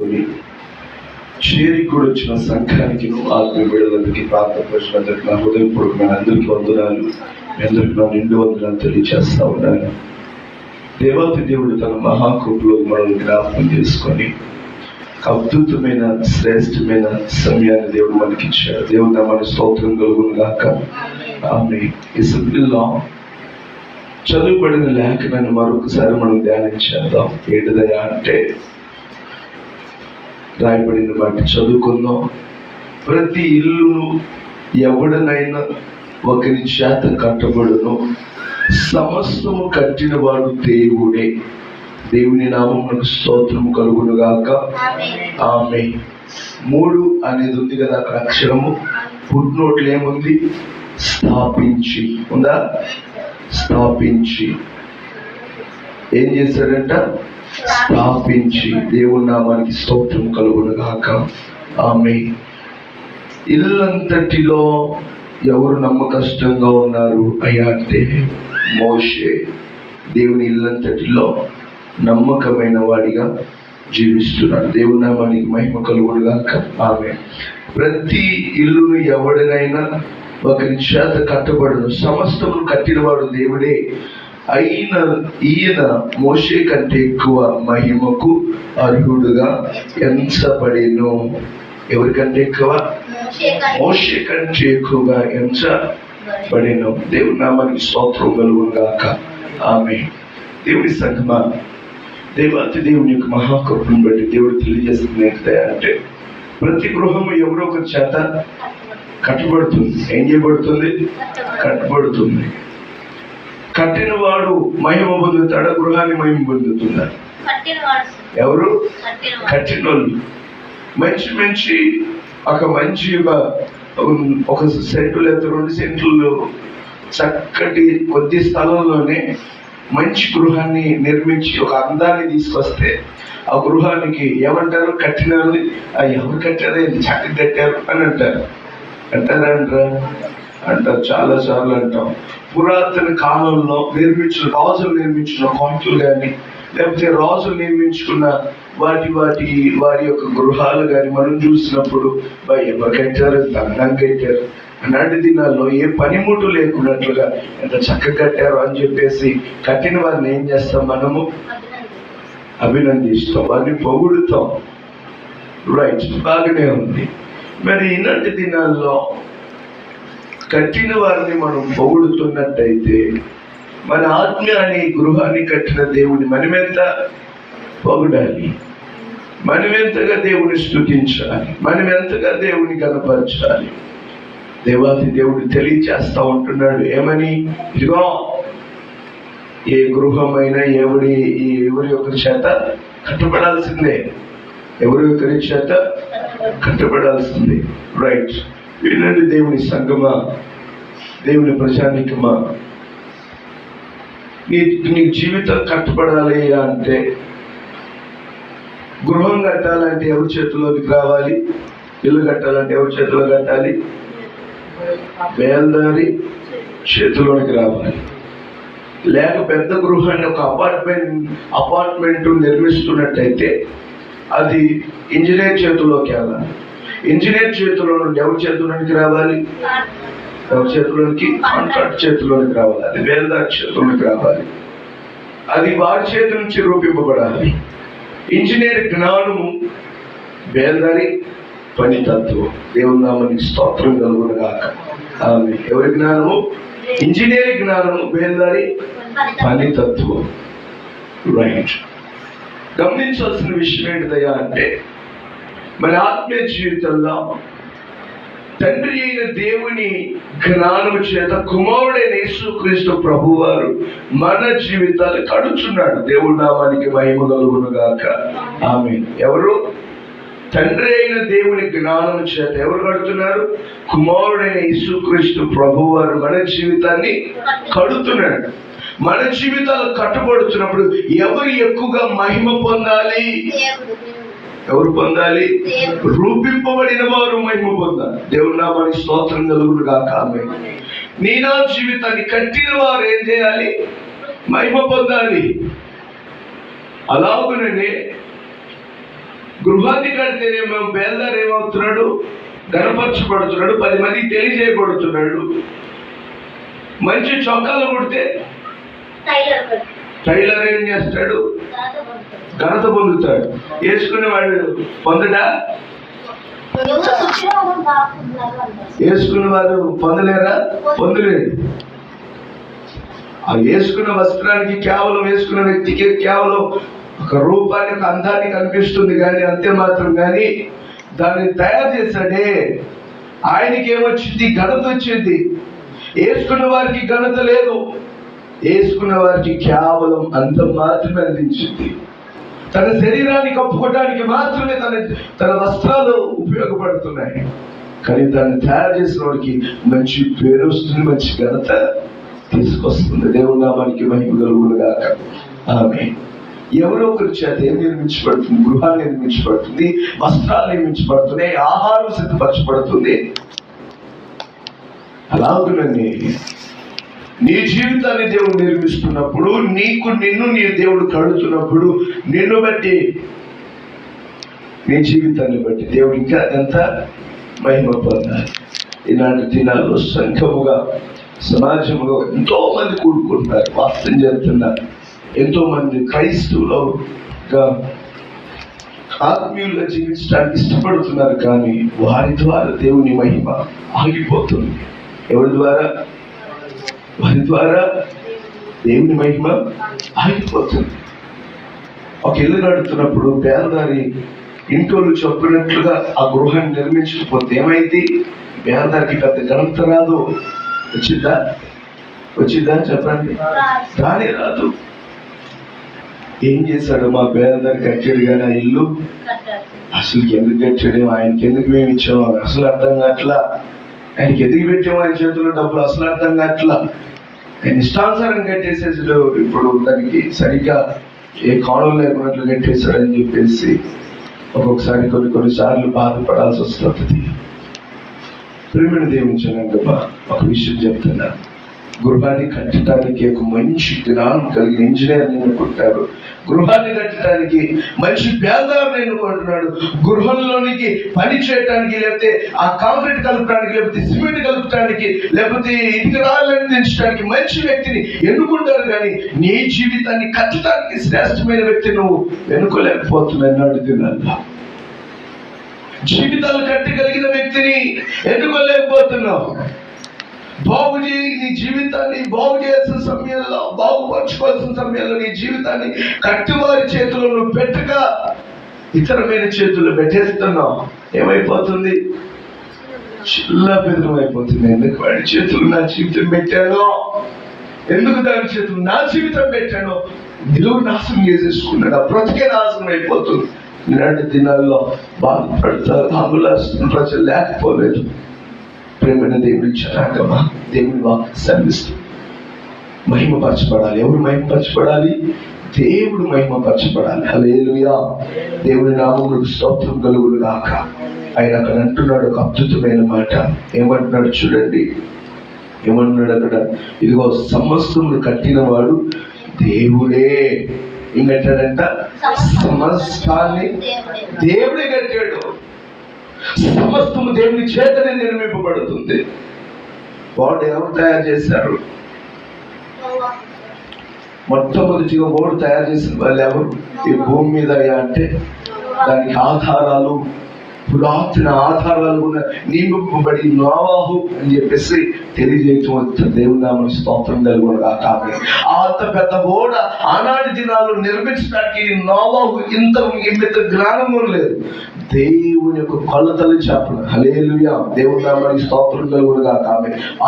దేవుని చేరి కూడా వచ్చిన సంఘానికి ఆత్మీయ బిడ్డలందరికీ ప్రార్థన పరిచినందుకు నా హృదయపూర్వకమైన అందరికీ వందనాలు, మీ అందరికీ నా నిండు వందనాలు తెలియజేస్తా ఉన్నాను. దేవాతి దేవుడు తన మహాకృపలో మనల్ని జ్ఞాపకం చేసుకొని అద్భుతమైన శ్రేష్టమైన సమయాన్ని దేవుడు మనకి ఇచ్చాడు. దేవుడు మన స్తోత్రం కలుగును గాక. ఆమె ఈ సభ్యుల్లో చదువుబడిన లేఖనాన్ని మరొకసారి మనం ధ్యానించేద్దాం. ఏంటిదయా అంటే రాయబడిన వాటి చదువుకుందాం. ప్రతి ఇల్లును ఎవడనైనా ఒకరి చేత కట్టబడును, సమస్తము కట్టిన వాడు దేవుడే. దేవుని నామమునకు స్తోత్రము కలుగును గాక. ఆమె 3 అనేది ఉంది కదా అక్కడ అక్షరము. ఫుట్ నోట్లు ఏముంది? స్థాపించి ఉందా? స్థాపించి ఏం చేశాడంట? స్థాపించి. దేవుని నామానికి స్తోత్రం కలుగును గాక. ఆమె ఇల్లంతటిలో ఎవరు నమ్మకష్టంగా ఉన్నారు అయ్యా అంటే మోషే. దేవుని ఇల్లంతటిలో నమ్మకమైన వాడిగా జీవిస్తున్నాడు. దేవుని నామానికి మహిమ కలుగును గాక. ఆమె ప్రతి ఇల్లును ఎవడినైనా ఒకరి చేత కట్టబడును, సమస్తము కట్టినవాడు దేవుడే. అయిన ఈయన మోషే కంటే ఎక్కువ మహిమకు అర్హుడుగా ఎంచబడెను. ఎవరికంటే ఎక్కువ? మోషే కంటే ఎక్కువగా ఎంచబడెను. దేవుని నామానికి స్తోత్రం కలుగును గాక. ఆమె దేవుని సంగమా, దేవాతి దేవుని యొక్క మహాకృపను బట్టి దేవుడు తెలియజేస్తుంది ఏంటంటే ప్రతి గృహము ఎవరో ఒకరి చేత కట్టబడుతుంది. ఏం చేయబడుతుంది? కట్టబడుతుంది. కట్టిన వాడు మహిమ పొందుతాడా? గృహాన్ని మహిమ పొందుతుందా? ఎవరు? కట్టిన వాళ్ళు. మంచి మంచి ఒక సెంటు లేదా 2 సెంట్లు చక్కటి కొద్ది స్థలంలోనే మంచి గృహాన్ని నిర్మించి ఒక అందాన్ని తీసుకొస్తే ఆ గృహానికి ఏమంటారు? కట్టినారు. ఎవరు కట్టారు? చక్కగా కట్టారు అని అంటారు. అంటారు. చాలా సార్లు అంటాం. పురాతన కాలంలో రాజులు నిర్మించిన కోటలు కానీ లేకపోతే రాజులు నిర్మించుకున్న వారి యొక్క గృహాలు కానీ మనం చూసినప్పుడు ఎవరు కట్టారు? అందంగా కట్టారు. నాటి దినాల్లో ఏ పనిముట్టు లేకున్నట్లుగా ఎంత చక్కగా కట్టారు అని చెప్పేసి కట్టిన వారిని ఏం చేస్తాం? మనము అభినందిస్తాం, వారిని పొగుడుతాం. రైట్, బాగానే ఉంది. మరి ఈనాటి దినాల్లో కట్టిన వారిని మనం పొగుడుతున్నట్టయితే మన ఆత్మీయాన్ని గృహాన్ని కట్టిన దేవుని మనమెంత పొగడాలి, మనమెంతగా దేవుని స్తుతించాలి, మనమెంతగా దేవుని కనపరచాలి. దేవాది దేవుడు తెలియచేస్తా ఉంటున్నాడు. ఏమని? ఇదిగో ఏ గృహమైనా ఎవరి ఒకరి చేత కట్టబడాల్సిందే. ఎవరి ఒకరి చేత కట్టబడాల్సిందే. రైట్. వినండి దేవుని సంగమా, దేవుని ప్రజానికమా, నీ జీవితం కట్టబడాలి అంటే, గృహం కట్టాలంటే ఎవరి చేతిలోకి రావాలి? ఇల్లు కట్టాలంటే ఎవరి చేతిలో కట్టాలి? బేల్దారి చేతిలోనికి రావాలి. లేక పెద్ద గృహాన్ని ఒక అపార్ట్మెంట్ నిర్మిస్తున్నట్టయితే అది ఇంజనీర్ చేతిలోకి వెళ్ళాలి. ఇంజనీర్ చేతిలో నుండి ఎవరి చేతిలోనికి రావాలి? ఎవరి చేతిలోనికి? కాంట్రాక్ట్ చేతిలోనికి రావాలి. అది బేల్దారి చేతిలోనికి రావాలి. అది వారి చేతి నుంచి రూపింపబడాలి. ఇంజనీర్ జ్ఞానము, బేల్దారి పనితత్వం. దేవుని నామానికి స్తోత్రం కలుగును గాక. ఆమె ఎవరి జ్ఞానము? ఇంజనీర్ జ్ఞానము, బేల్దారి పనితత్వం. రైట్. గమనించాల్సిన విషయం ఏంటిదయ్యా అంటే మన ఆత్మీయ జీవితంలో తండ్రి అయిన దేవుని జ్ఞానము చేత కుమారుడైన యేసుక్రీస్తు ప్రభువారు మన జీవితాలు కడుచున్నాడు. దేవుడి నామానికి మహిమ కలుగును గాక. ఆమేన్. ఎవరు? తండ్రి అయిన దేవుని జ్ఞానము చేత ఎవరు కడుతున్నారు? కుమారుడైన యేసుక్రీస్తు ప్రభువారు మన జీవితాన్ని కడుతున్నాడు. మన జీవితాలు కట్టబడుతున్నప్పుడు ఎవరు ఎక్కువగా మహిమ పొందాలి? ఎవరు పొందాలి? రూపింపబడిన వారు మహిమ పొందాలి. దేవుని నామానికి స్తోత్రం కలుగును గాక. ఆమేన్. నీ నా జీవితాన్ని కట్టిన వారు ఏం చేయాలి? మహిమ పొందాలి. అలాగనే గృహాన్ని కడితేనేమో బేల్దార్ ఏమవుతున్నాడు? గణపరచబడుతున్నాడు, 10 మందికి తెలియజేయబడుతున్నాడు. మంచి చొక్కాలు కుడితే టైలర్ ఏం చేస్తాడు? ఘనత పొందుతాడు. వేసుకునేవాడు పొందడా? వేసుకున్న వారు పొందలేరా? పొందలేడు. ఆ వేసుకున్న వస్త్రానికి, కేవలం వేసుకున్న వ్యక్తికి కేవలం ఒక రూపాన్ని, ఒక అందాన్ని కనిపిస్తుంది కానీ, అంతే మాత్రం కానీ దాన్ని తయారు చేశాడే ఆయనకి ఏమొచ్చింది? ఘనత వచ్చింది. వేసుకున్న వారికి ఘనత లేదు. వేసుకున్న వారికి కేవలం అందం మాత్రమే అందించింది. తన శరీరాన్ని కప్పుకోవడానికి మాత్రమే తన వస్త్రాలు ఉపయోగపడుతున్నాయి. కానీ దాన్ని తయారు చేసిన వాడికి మంచి పేరు వస్తుంది, మంచి ఘనత తీసుకొస్తుంది. దేవుని నామానికి మహిమ కలుగును గాక. ఆమేన్. ఎవరో ఒకరి చేత ఏం నిర్మించబడుతుంది? గృహాలు నిర్మించబడుతుంది, వస్త్రాలు నిర్మించబడుతున్నాయి, ఆహారం సిద్ధపరచబడుతుంది. అలాగునని నీ జీవితాన్ని దేవుడు నిర్మిస్తున్నప్పుడు, నిన్ను నీ దేవుడు కడుతున్నప్పుడు, నిన్ను బట్టి, నీ జీవితాన్ని బట్టి దేవుడు ఇంకా ఎంత మహిమ పొందాలి. ఈనాటి దినాల్లో సంఘముగా, సమాజంలో ఎంతో మంది కూడుకుంటున్నారు, వాస్తవం చేస్తున్నారు. ఎంతో మంది క్రైస్తవులుగా ఆత్మీయులుగా జీవించడానికి ఇష్టపడుతున్నారు. కానీ వారి ద్వారా దేవుని మహిమ ఆగిపోతుంది. ఎవరి ద్వారా? వారి ద్వారా దేవుని మహిమ ఆగిపోతుంది. ఒక ఇల్లు నడుతున్నప్పుడు పేదదారి ఇంటోళ్ళు చెప్పినట్లుగా ఆ గృహాన్ని నిర్మించకపోతే ఏమైంది? పేదదారికి పెద్ద ఘనత రాదు. వచ్చిద్దా చెప్పండి? రానే రాదు. ఏం చేశాడు? మా పేదదారి కట్టాడు కానీ ఆ ఇల్లు అసలు ఎందుకు కట్టాడు? ఆయనకి ఎందుకు మేము ఇచ్చాము అసలు అర్థం కావట్లా. ఆయనకి ఎదిగి పెట్టాము ఆయన చేతుల్లో డబ్బులు అసలు అర్థం కావట్లా. ఆయన ఇష్టానుసారం కట్టేసేసాడు. ఇప్పుడు దానికి సరిగ్గా ఏ కాణం లేకున్నట్లు కట్టేశాడని చెప్పేసి ఒక్కొక్కసారి కొన్నిసార్లు బాధపడాల్సి వస్తుంది. ప్రేమను దేవించాక ఒక విషయం చెప్తున్నా. గృహాన్ని కట్టడానికి ఒక మంచి జ్ఞానం కలిగిన ఇంజనీర్ ఎన్నుకుంటారు. గృహాన్ని కట్టడానికి మంచి పేదవారిని ఎన్నుకుంటున్నాడు. గృహంలోనికి పని చేయడానికి, లేకపోతే ఆ కాంక్రీట్ కలపడానికి, లేకపోతే సిమెంట్ కలపడానికి, లేకపోతే ఇటుక రాళ్ళని దించడానికి మంచి వ్యక్తిని ఎన్నుకుంటారు. కానీ నీ జీవితాన్ని కట్టడానికి శ్రేష్టమైన వ్యక్తి నువ్వు ఎన్నుకోలేకపోతున్నావు. అడుగుతున్నా, జీవితాలు కట్టగలిగిన వ్యక్తిని ఎన్నుకోలేకపోతున్నావు. నీ జీవితాన్ని బాగు చేయాల్సిన సమయంలో, బాగుపరచుకోవాల్సిన సమయంలో నీ జీవితాన్ని కట్టువారి చేతుల్లో నువ్వు పెట్టక ఇతరమైన చేతుల్లో పెట్టేస్తున్నావు. ఏమైపోతుంది? చిల్ల బెదరం అయిపోతుంది. ఎందుకు వాడి చేతులు నా జీవితం పెట్టానో, ఎందుకు దాని చేతులు నా జీవితం పెట్టానో నిలువు నాశనం చేసేసుకున్నాడు. ఆ బ్రతికే నాశనం అయిపోతుంది. ఇలాంటి దినాల్లో బాధపడతారు. ఆంగులాస్తున్న ప్రజలు లేకపోలేదు. ప్రేమైన దేవుని జనాంగమా, దేవుని వాక్కు శ్రమిస్తుంది. మహిమపరచబడాలి. ఎవరు మహిమపరచబడాలి? దేవుడు మహిమపరచబడాలి. హల్లెలూయా. దేవుని నామమునకు స్తోత్రం కలుగును గాక. ఆయన అక్కడ అంటున్నాడు ఒక అద్భుతమైన మాట. ఏమంటున్నాడు చూడండి. ఏమంటున్నాడు అక్కడ? ఇదిగో సమస్తమును కట్టిన వాడు దేవుడే. ఏం కట్టాడంట? సమస్తాన్ని దేవుడే కట్టాడు. సమస్తము దేవుని చేతనే నిర్మింపబడుతుంది. వాడు ఎవరు తయారు చేశారు? మొట్టమొదటిగా వాడు తయారు చేసిన వాళ్ళు ఎవరు? ఈ భూమి మీద అంటే దానికి ఆధారాలు, పురాతన ఆధారాలు కూడా నియమింపబడి నోవాహు అని చెప్పేసి తెలియజేయటం దేవుని నామమునకు స్తోత్రం కలుగును గాక. అంత పెద్ద ఓడ ఆనాటి దినాలు నిర్మించడానికి నోవాహు ఇంత జ్ఞానము లేదు. దేవుని యొక్క కొలతలు చెప్పను. హల్లెలూయా. దేవుని నామమునకు స్తోత్రం కలుగును గాక.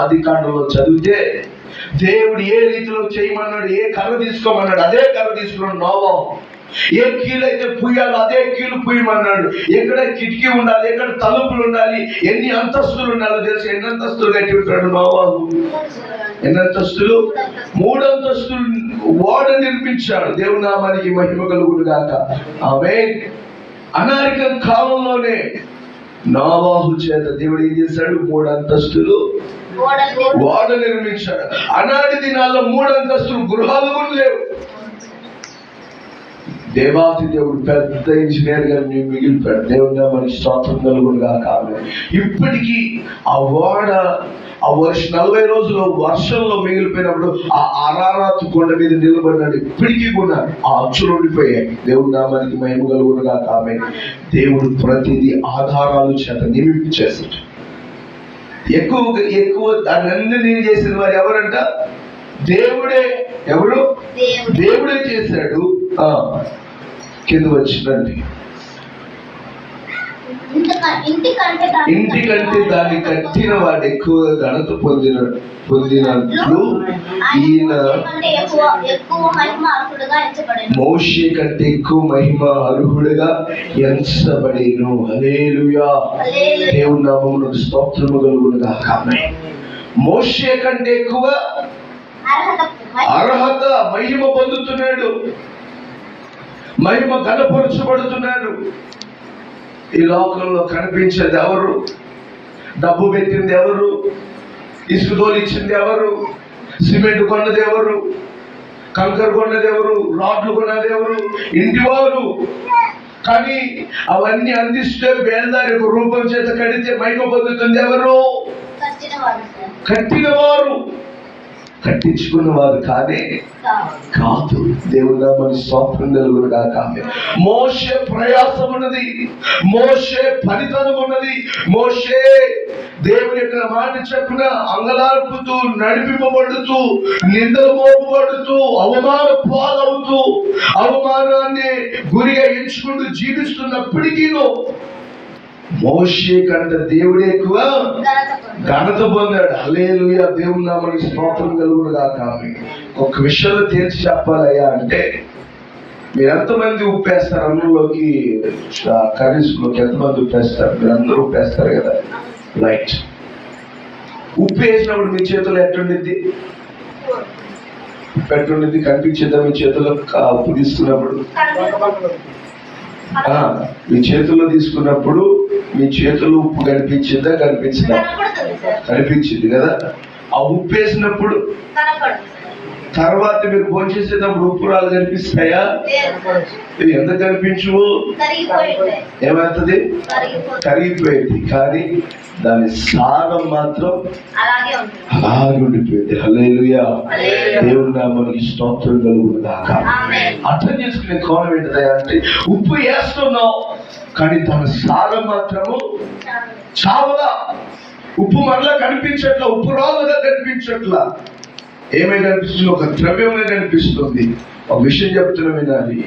ఆదికాండంలో చదివితే దేవుడు ఏ రీతిలో చేయమన్నాడు, ఏ కర్ర తీసుకోమన్నాడు అదే కర్ర తీసుకున్నాడు నోవాహు. ఏ కీలు అయితే పూయాలో అదే కీలు పూయమన్నాడు. ఎక్కడ కిటికీ ఉండాలి, ఎక్కడ తలుపులు ఉండాలి, ఎన్ని అంతస్తులు ఉండాలో తెలిసి ఎన్ని అంతస్తులు కట్టి ఉంటాడు నోవాహు? ఎన్ని అంతస్తులు? 3 అంతస్తులు ఓడ నిర్మించాడు. దేవుని నామానికి మహిమ కలుగును గాక. ఆమేన్. అనాగరిక కాలంలోనే నోవాహు చేత దేవుడు ఏం చేశాడు? 3 అంతస్తులు ఓడ నిర్మించాడు. ఆనాటి దినాల్లో 3 అంతస్తులు గృహాలు కూడా లేవు. దేవాతి దేవుడు పెద్ద ఇంజనీర్ గా మేము మిగిలిపోయాడు. దేవుడిగా మనకి స్తోత్రం కలుగునుగా కావాలి. ఇప్పటికీ ఆ ఓడ ఆ 40 రోజులు వర్షంలో మిగిలిపోయినప్పుడు ఆ అరారాతు కొండ మీద నిలబడినాడు. ఇప్పటికీ కూడా ఆ అచ్చులు ఉండిపోయాయి. దేవుడి నామానికి మహిమ కలుగునుగా కావాలి. దేవుడు ప్రతిదీ ఆధారాలు చేత నియమింపు చేశాడు. ఎక్కువ దాన్ని నేను చేసిన వారు ఎవరంట? దేవుడే. ఎవరు? దేవుడే చేశాడు. కింద వచ్చిందండి. ఇంటికంటే దాన్ని కట్టిన వాడు ఎక్కువగా ఘనత పొందినట్లు ఈయన మోషే కంటే ఎక్కువ మహిమ అర్హుడుగా ఎంచబడెను. హల్లెలూయా. దేవుని నామమునకు స్తోత్రము కలుగునుగా కావాలి. మోషే కంటే ఎక్కువ అర్హత మహిమ పొందుతున్నాడు. మహిమ కనపరచబడుతున్నాడు. ఈ లోకంలో కనిపించేది ఎవరు? డబ్బు పెట్టింది ఎవరు? ఇసుక తోలిచ్చింది ఎవరు? సిమెంట్ కొన్నది ఎవరు? కంకర కొన్నది ఎవరు? రాడ్లు కొన్నది ఎవరు? ఇంటి వారు. కానీ అవన్నీ అందిస్తే బేల్దారి ఒక రూపం చేత కడితే మహిమ పొందుతుంది ఎవరు? కట్టినవారు. కట్టించుకున్నవారు కాదే కాదు. దేవుడా మన స్తోత్రం కలుగునుగా కాదు. మోషే ప్రయాసం ఉన్నది, మోషే ఫలితం ఉన్నది. మోషే దేవుని యొక్క మాట చెప్పున అంగలార్పుతూ, నడిపింపబడుతూ, నిందలు మోపబడుతూ, అవమాన పాలవుతూ, అవమానాన్ని గురిగా ఎంచుకుంటూ జీవిస్తున్నప్పటికీ మోషే కంటే దేవుడే ఎక్కువ ఘనత పొందాడు. హల్లెలూయా. దేవుని నామానికి స్తోత్రం కలుగునుగా కాదు. ఒక విషయంలో తేల్చి చెప్పాలయ్యా అంటే, మీరు ఎంతమంది ఉప్పేస్తారు అందులోకి? కర్రీస్ లోకి ఎంతమంది ఉప్పేస్తారు? మీరు అందరూ ఉప్పేస్తారు కదా. రైట్. ఉప్పు వేసినప్పుడు మీ చేతులు ఎట్టుండిద్ది? ఎట్టుండిద్ది? కనిపించేద్దా మీ చేతుల్లో? ఉప్పు తీసుకున్నప్పుడు మీ చేతుల్లో తీసుకున్నప్పుడు మీ చేతులు ఉప్పు కనిపించిందా? కనిపించిందా? కనిపించింది కదా. ఆ ఉప్పు వేసినప్పుడు తర్వాత మీరు భోంచేసేటప్పుడు ఉప్పురాలు కనిపిస్తాయా? ఎందుకు కనిపించవు? ఏమవుతుంది? కరిగిపోయింది. కానీ దాని సారం మాత్రం అలాగే ఉండిపోయింది. హల్లెలూయా. దేవుని నామానికి స్తోత్రం కలుగునుగాక. అర్థం చేసుకునే కోణం ఏంటిదా అంటే, ఉప్పు వేస్తున్నావు కానీ దాని సారం మాత్రము చావలా. ఉప్పు మరలా కనిపించట్లా, ఉప్పు రాలుగా కనిపించట్లా. ఏమై కనిపిస్తుంది? ఒక ద్రవ్యంగా కనిపిస్తుంది. ఒక విషయం చెప్తున్నా వినాలి.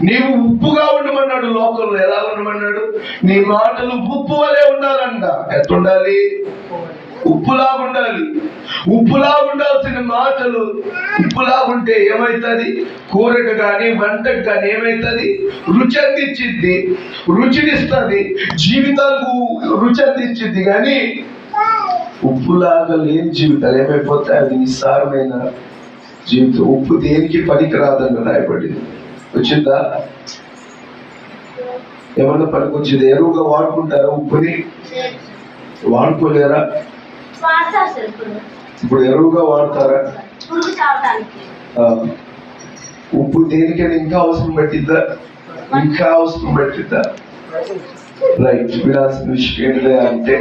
నీవు ఉప్పుగా ఉండమన్నాడు లోకంలో. ఎలా ఉండమన్నాడు? నీ మాటలు ఉప్పు వలె ఉండాలంట. ఎట్టుండాలి? ఉప్పులా ఉండాలి. ఉప్పులా ఉండాల్సిన మాటలు ఉప్పులా ఉంటే ఏమవుతుంది? కూరకు కానీ వంటకు కానీ ఏమవుతుంది? రుచి అందించింది, రుచినిస్తుంది, జీవితాలకు రుచి అందించింది. కానీ ఉప్పులాగా లేని జీవితాలు ఏమైపోతాయి? అది నిస్సారమైన జీవితం. ఉప్పు దేనికి పనికిరాదని రాయబడింది. వచ్చిందా? ఏమన్నా పనికొచ్చింది? ఎరువుగా వాడుకుంటారా ఉప్పుని? వాడుకోలేరా? ఇప్పుడు ఎరువుగా వాడతారా? ఉప్పు దేనికైనా ఇంకా అవసరం పట్టిద్దా? ఇంకా అవసరం పట్టిద్దా? రైట్. వినాల్సిన విషయం ఏంటిదే అంటే,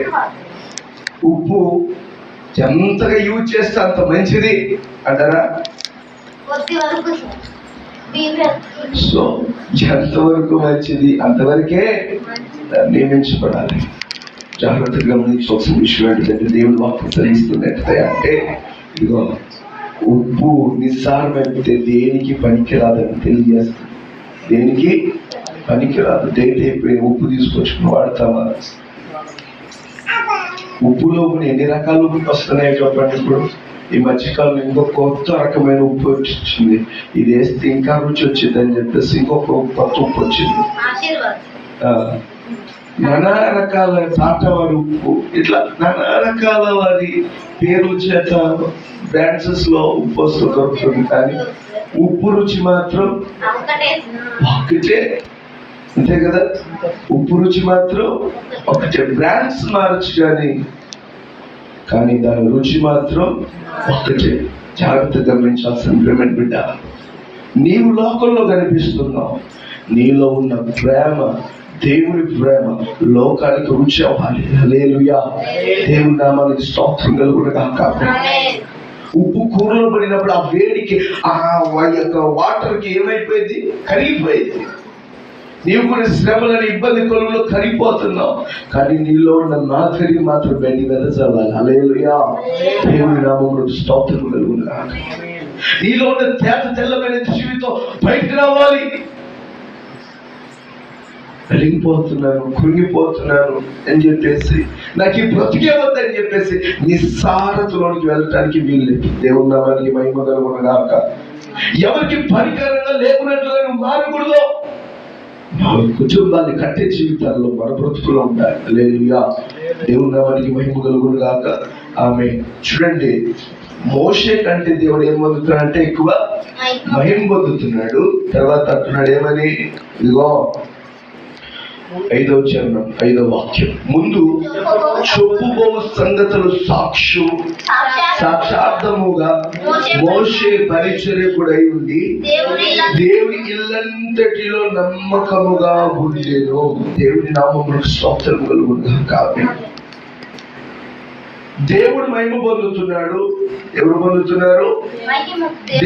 ఉప్పు ఎంతగా యూజ్ చేస్తే అంత మంచిది అంటారా? సో ఎంతవరకు మంచిది అంతవరకే నియమించబడాలి. జాగ్రత్తగా గమనించవలసిన విషయం ఏంటంటే, దేవుని వాక్యం తెలుస్తున్నట్టే అంటే, ఇదిగో ఉప్పు నిస్సారమైతే దేనికి పనికిరాదని తెలియజేస్తుంది. దేనికి పనికిరాదు. డేట్ అయిపోయి ఉప్పు తీసుకొచ్చుకుని వాడతామా? ఉప్పులో ఎన్ని రకాల ఉప్పు వస్తున్నాయో చెప్పండి. ఇప్పుడు ఈ మధ్యకాలంలో ఇంకొక కొత్త రకమైన ఉప్పు వచ్చింది. ఇది వేస్తే ఇంకా రుచి వచ్చింది అని చెప్పేసి ఇంకొక కొత్త ఉప్పు వచ్చింది. నానా రకాల తాటవాడి ఉప్పు, ఇట్లా నానా రకాల వారి పేర్ల చేత బ్రాంచెస్ లో ఉప్పు వస్తూ దొరుకుతుంది. కానీ ఉప్పు రుచి మాత్రం ఒకటే. అంతే కదా. ఉప్పు రుచి మాత్రం ఒకటే. బ్రాండ్స్ మారచ్చు కానీ దాని రుచి మాత్రం ఒకటే. జాగ్రత్త గమనించాల్సిన ఇంప్లిమెంట్ బిడ్డ. నీవు లోకంలో కనిపిస్తున్నావు, నీలో ఉన్న ప్రేమ, దేవుని ప్రేమ లోకానికి రుచి అవ్వాలి. హల్లెలూయా. దేవుని నామానికి స్తోత్రం కలుగునుగాక. ఉప్పు కూరలో పడినప్పుడు ఆ వేడికి ఆ యొక్క వాటర్కి ఏమైపోయింది? కరిగిపోయింది. నీవు కూడా శ్రమలని ఇబ్బంది కొలువులో కరిగిపోతున్నావు, కానీ నీలో ఉన్న నాకరి మాత్రం బయట వెదజల్లాలి. హల్లెలూయా. దేవుని నామములో స్తోత్రం కలుగునుగాక. నీలో ఉన్న తేట తెల్లమైన జీవితం బయటకు రావాలి. వెలిగిపోతున్నాను, కృంగిపోతున్నాను అని చెప్పేసి, నాకు ఈ బ్రతికే వద్దని చెప్పేసి నిస్సారతలోనికి వెళ్ళటానికి వీల్లేదు. దేవుని నామానికి మహిమ కలుగునుగాక. ఎవరికి పరికరంగా లేకున్నట్లుగా నువ్వు మారకూడదు. మా కుటుంబాన్ని కట్టే జీవితాల్లో మన బ్రతుకులో ఉండాలి. హల్లెలూయా. దేవుని నామానికి మహిమ కలుగునుగాక. ఆమె చూడండి, మోషే కంటే దేవుడు ఏం పొందుతున్నాడంటే ఎక్కువ మహిమ పొందుతున్నాడు. తర్వాత అంటున్నాడు ఏమని? ఇదిగో 5వ చరణం 5వ వాక్యం, ముందు చెప్పుబోవు సంగతులు సాక్షార్థముగా మోషే పరిచర్యకుడై ఉండి దేవుని ఇల్లంతటిలో నమ్మకముగా ఉండెను. దేవుని నామమునకు స్తోత్రం కలుగునుగాక. దేవుడు మహిమ పొందుతున్నాడు. ఎవరు పొందుతున్నారు?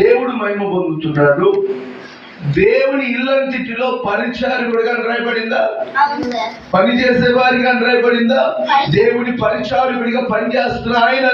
దేవుడు మహిమ పొందుతున్నాడు. దేవుని ఇల్లంటిలో పరిచారకుడిగా రాయబడిందా? పని చేసే వారిగా రాయబడిందా? దేవుని పరిచారకుడిగా పనిచేస్తున్న ఆయన